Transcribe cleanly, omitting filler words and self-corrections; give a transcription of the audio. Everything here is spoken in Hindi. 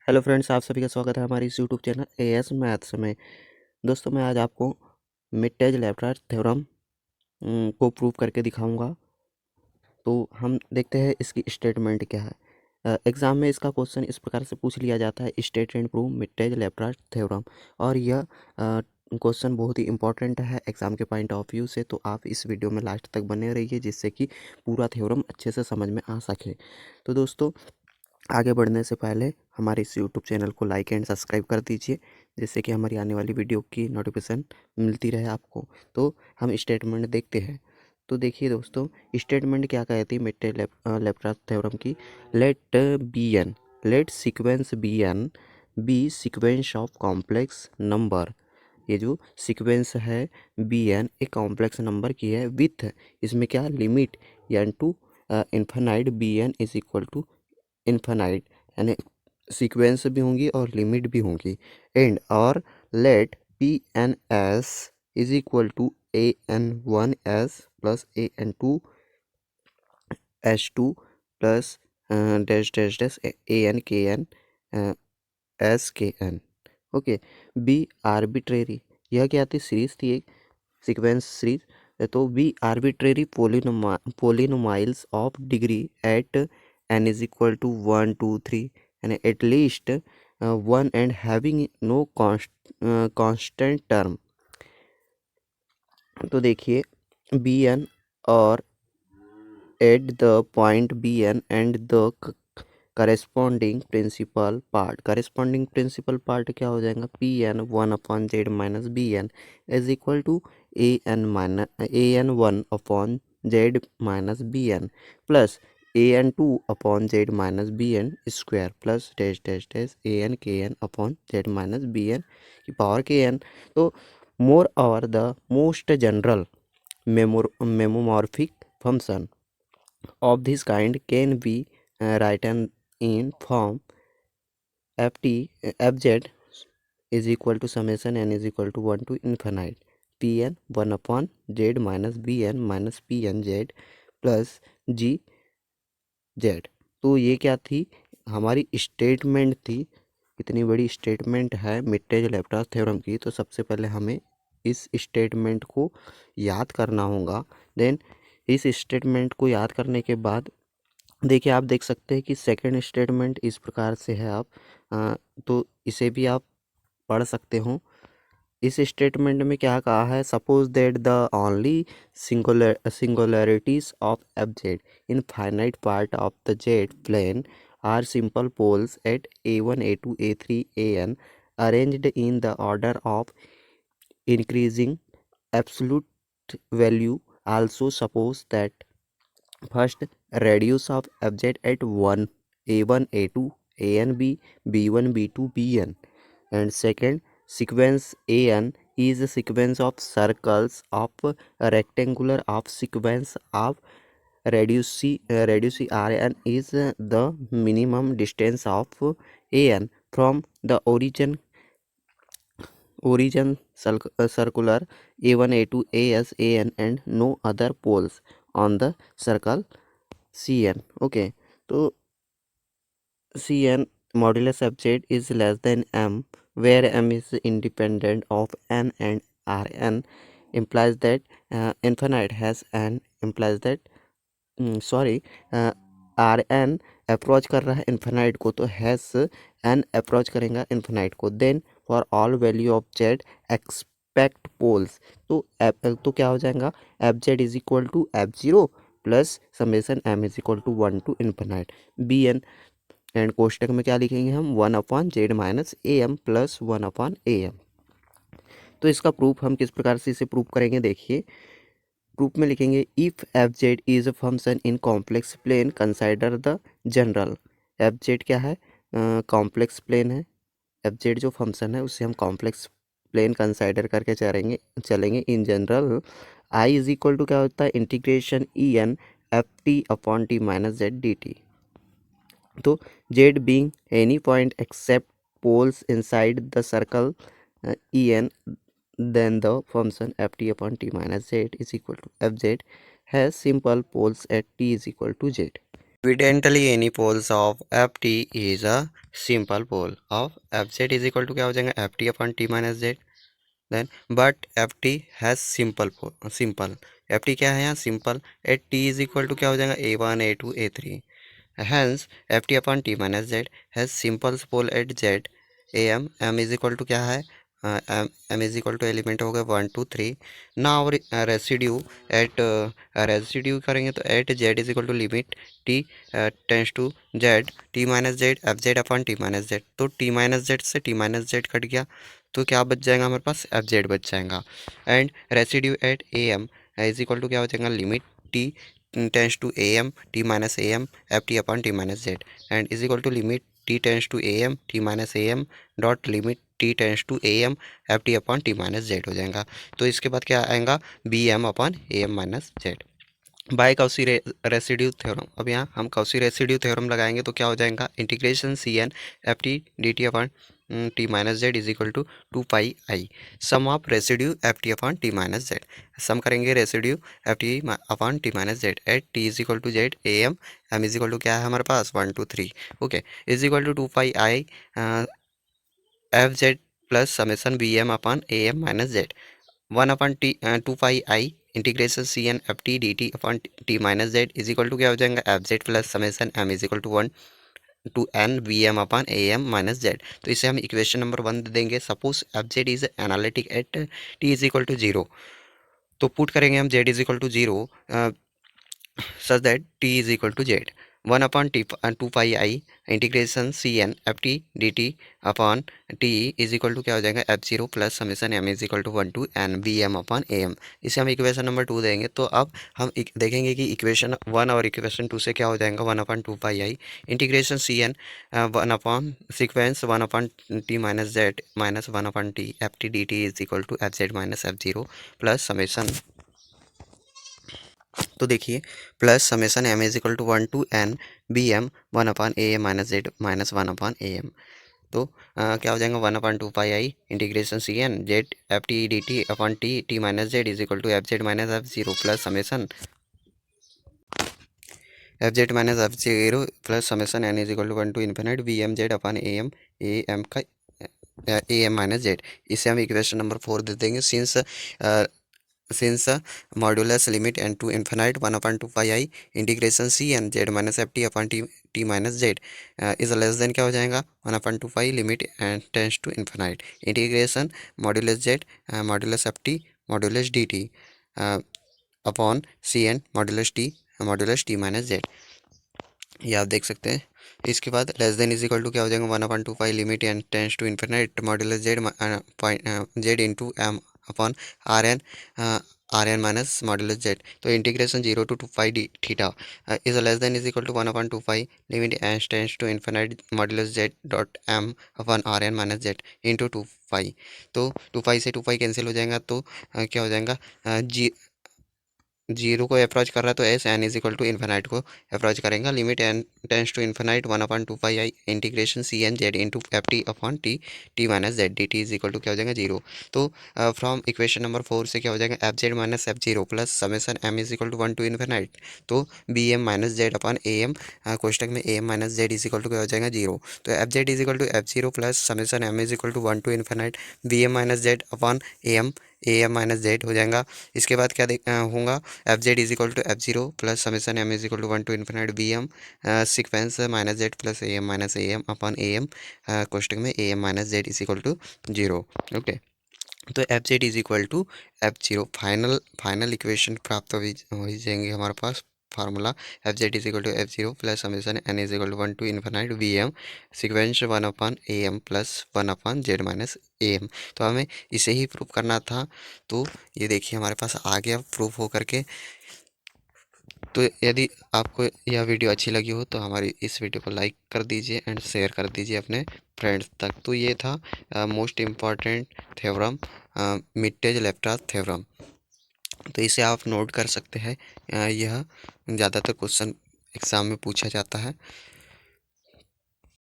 हेलो फ्रेंड्स, आप सभी का स्वागत है हमारे इस यूट्यूब चैनल एएस मैथ्स में। दोस्तों, मैं आज आपको मिटेज-लेफ्राज थ्योरम को प्रूव करके दिखाऊंगा। तो हम देखते हैं इसकी स्टेटमेंट क्या है। एग्ज़ाम में इसका क्वेश्चन इस प्रकार से पूछ लिया जाता है, स्टेट एंड प्रूव मिटेज-लेफ्राज थ्योरम। और यह क्वेश्चन बहुत ही इंपॉर्टेंट है एग्ज़ाम के पॉइंट ऑफ व्यू से। तो आप इस वीडियो में लास्ट तक बने रहिए, जिससे कि पूरा थ्योरम अच्छे से समझ में आ सके। तो दोस्तों, आगे बढ़ने से पहले हमारे इस यूट्यूब चैनल को लाइक एंड सब्सक्राइब कर दीजिए, जिससे कि हमारी आने वाली वीडियो की नोटिफिकेशन मिलती रहे आपको। तो हम स्टेटमेंट देखते हैं। तो देखिए दोस्तों, स्टेटमेंट क्या कहती है मिटेज-लेफ्राज थ्योरम की। Let B N, let sequence B N be sequence of complex number. ये जो सीक्वेंस है बी एन एक कॉम्प्लेक्स नंबर की है विथ, इसमें क्या limit N to infinite, B N is equal to infinite, यानी सीक्वेंस भी होंगी और लिमिट भी होंगी। एंड और let P N S is equal to A N one S plus A N two S two plus dash dash dash a n k n s k n. Okay, b arbitrary, यह क्या थी, सीरीज थी, एक सीक्वेंस सीरीज। तो b arbitrary polynomials of degree at n is equal to 1 2 3, यानी at least one and having no constant term. तो देखिए, बी एन और at the point b n and the corresponding principal part. Corresponding principal part क्या हो जाएगा, p n one upon Z minus b N is equal to A N one upon Z minus b n plus A N two upon Z minus b n square plus dash dash dash a n k n upon Z minus b n की पावर के एन। तो moreover the most general meromorphic function of this kind can be written in form ft fz is equal to summation n is equal to 1 to infinite pn 1 upon z minus bn minus pn z plus g z. तो ये क्या थी, हमारी स्टेटमेंट थी। इतनी बड़ी स्टेटमेंट है मिटेज-लेफ्राज थ्योरम की। तो सबसे पहले हमें इस स्टेटमेंट को याद करना होगा। देन इस स्टेटमेंट को याद करने के बाद देखिए, आप देख सकते हैं कि सेकंड स्टेटमेंट इस प्रकार से है। आप तो इसे भी आप पढ़ सकते हो। इस स्टेटमेंट में क्या कहा है, suppose that the only singularities of F Z in finite part of the Z plane are simple poles at A one A two A three A N arranged in the order of increasing absolute value. Also suppose that first radius of fz at 1 a1 a2 an b b1 b2 bn, and second sequence an is a sequence of circles of a rectangular of sequence of radius rn is the minimum distance of an from the origin circular a1 a2 as an and no other poles on the circle cn. Okay, तो cn modulus of z is less than m, where m is independent of n and rn implies that infinite has n implies that sorry r n approach कर रहा है इन्फिनाइट को, तो हैस एन अप्रोच करेगा इन्फिनाइट को। Then for all value of z expect poles. तो क्या हो जाएगा, F Z is equal to F zero plus summation M is equal to 1 to infinite B n. And कोष्टक में क्या लिखेंगे हम, 1 upon Z minus A M plus 1 upon A M. तो इसका प्रूफ हम किस प्रकार से इसे प्रूफ करेंगे, देखिए प्रूफ में लिखेंगे if f Z is a function in complex plane consider the general. F z क्या है, कॉम्प्लेक्स प्लेन है। एफ जेड जो फंक्शन है उससे हम कॉम्प्लेक्स प्लेन कंसाइडर करके चलेंगे in general. I is equal to क्या होता है, integration e n F T upon T minus Z D t. तो z being any point except poles inside the circle e n, then the function ft upon t minus z is equal to fz has simple poles at t is equal to z. Evidently any poles of ft is a simple pole of fz is equal to क्या हो जाएगा ft upon t minus z then but ft has simple ft क्या है यहाँ simple at t is equal to क्या हो जाएगा a1 a2 a3 hence ft upon t minus z has simple pole at z m is equal to क्या है m is equal to element हो गए 1 2 3 नाउ रेसिड्यू एट रेसिड्यू करेंगे तो at z is equal to limit t tends to z t minus Z F Z upon T minus Z तो t माइनस जेड से t माइनस जेड कट गया तो क्या बच जाएगा हमारे पास एफ जेड बच जाएगा and residue at A M is equal to क्या हो जाएगा limit t tends to A M T minus A M F T upon T minus Z and is equal to limit t tends to A M T minus A M dot limit t tends to A M F T upon T minus Z हो जाएगा तो इसके बाद क्या आएगा B M upon A M minus Z by Cauchy residue theorem. अब यहाँ हम काउची रेसिड्यू थ्योरम लगाएंगे तो क्या हो जाएगा integration C N F T D T upon T minus Z is equal to 2 pi sum of residue f T upon T minus z sum करेंगे residue f T upon T minus z at T is equal to z a M is equal to क्या है हमारे पास 1 2 3 okay is equal to 2 pi f Z plus summation b M upon A M minus Z 1/2 pi integration C N F T D T upon T minus Z is equal to क्या हो जाएगा F Z plus summation M is equal to 1 to N V M upon A M minus Z तो इसे हम इक्वेशन नंबर 1 दे देंगे suppose F Z is analytic at T is equal to 0 तो पुट करेंगे हम Z is equal to 0 such that t is equal to z 1 upon t 2 pi integration C N F T D T upon T is equal to क्या हो जाएगा F zero plus summation M is equal to 1 to N B M upon A M इसे हम इक्वेशन नंबर 2 देंगे तो अब हम देखेंगे कि इक्वेशन 1 और इक्वेशन 2 से क्या हो जाएगा 1 upon 2 pi integration C N 1 upon sequence 1 upon T minus Z minus 1 upon T F T D T is equal to F Z minus F zero plus summation तो देखिए plus summation M is equal to 1 to N B M 1 upon A M minus Z minus 1 upon A M तो क्या हो जाएगा 1/2 pi integration C N Z F T D T upon T T minus Z is equal to F Z minus F zero plus summation F Z minus F zero plus summation N is equal to 1 to infinite B M Z upon A M का ए एम माइनस जेड इसे हम इक्वेशन नंबर 4 दे देंगे since modulus limit n to infinite 1/2 pi integration C N Z minus F T upon T minus Z is less than क्या हो जाएगा 1/2 pi limit and tends to infinite integration modulus Z modulus F T modulus D T upon C N modulus T minus Z ये आप देख सकते हैं इसके बाद less than is equal to क्या हो जाएगा 1/2 pi limit and tends to infinite modulus Z into M upon r n minus modulus z तो integration 0 to 2 pi d theta is less than is equal to 1/2 pi limit and tends to infinite modulus z dot m upon r n minus z into 2 pi तो 2 पाई से 2 पाई कैंसिल हो जाएगा तो क्या हो जाएगा जीरो को अप्रोच कर रहा है तो S N is equal to infinite को अप्रोच करेंगे limit N tends to infinite 1/2 pi integration C N Z into F T upon T T minus Z D T is equal to क्या हो जाएगा 0 तो फ्रॉम इक्वेशन नंबर 4 से क्या हो जाएगा F Z minus F zero plus summation M is equal to 1 to infinite तो b m minus z upon A M कोष्टक में A M minus Z is equal to क्या हो जाएगा 0 तो F Z is equal to F zero plus summation M is equal to 1 to infinite B m minus z upon A M minus Z हो जाएगा इसके बाद क्या होगा F Z is equal to F zero plus summation M is equal to 1 to infinite B M sequence minus Z plus A M minus A M upon A M कोष्टक में A M minus Z is equal to 0 okay तो F Z is equal to F zero final equation प्राप्त हो जाएंगे हमारे पास formula F Z is equal to F zero plus summation N is equal to 1 to infinite V M sequence 1 upon A M plus 1 upon Z minus A M तो हमें इसे ही प्रूव करना था तो ये देखिए हमारे पास आ गया प्रूफ हो करके तो यदि आपको यह वीडियो अच्छी लगी हो तो हमारी इस वीडियो को लाइक कर दीजिए एंड शेयर कर दीजिए अपने फ्रेंड्स तक तो ये था मोस्ट इम्पॉर्टेंट थ्योरम मिट्टेज-लेप्टा थ्योरम तो इसे आप नोट कर सकते हैं यह ज़्यादातर क्वेश्चन एग्ज़ाम में पूछा जाता है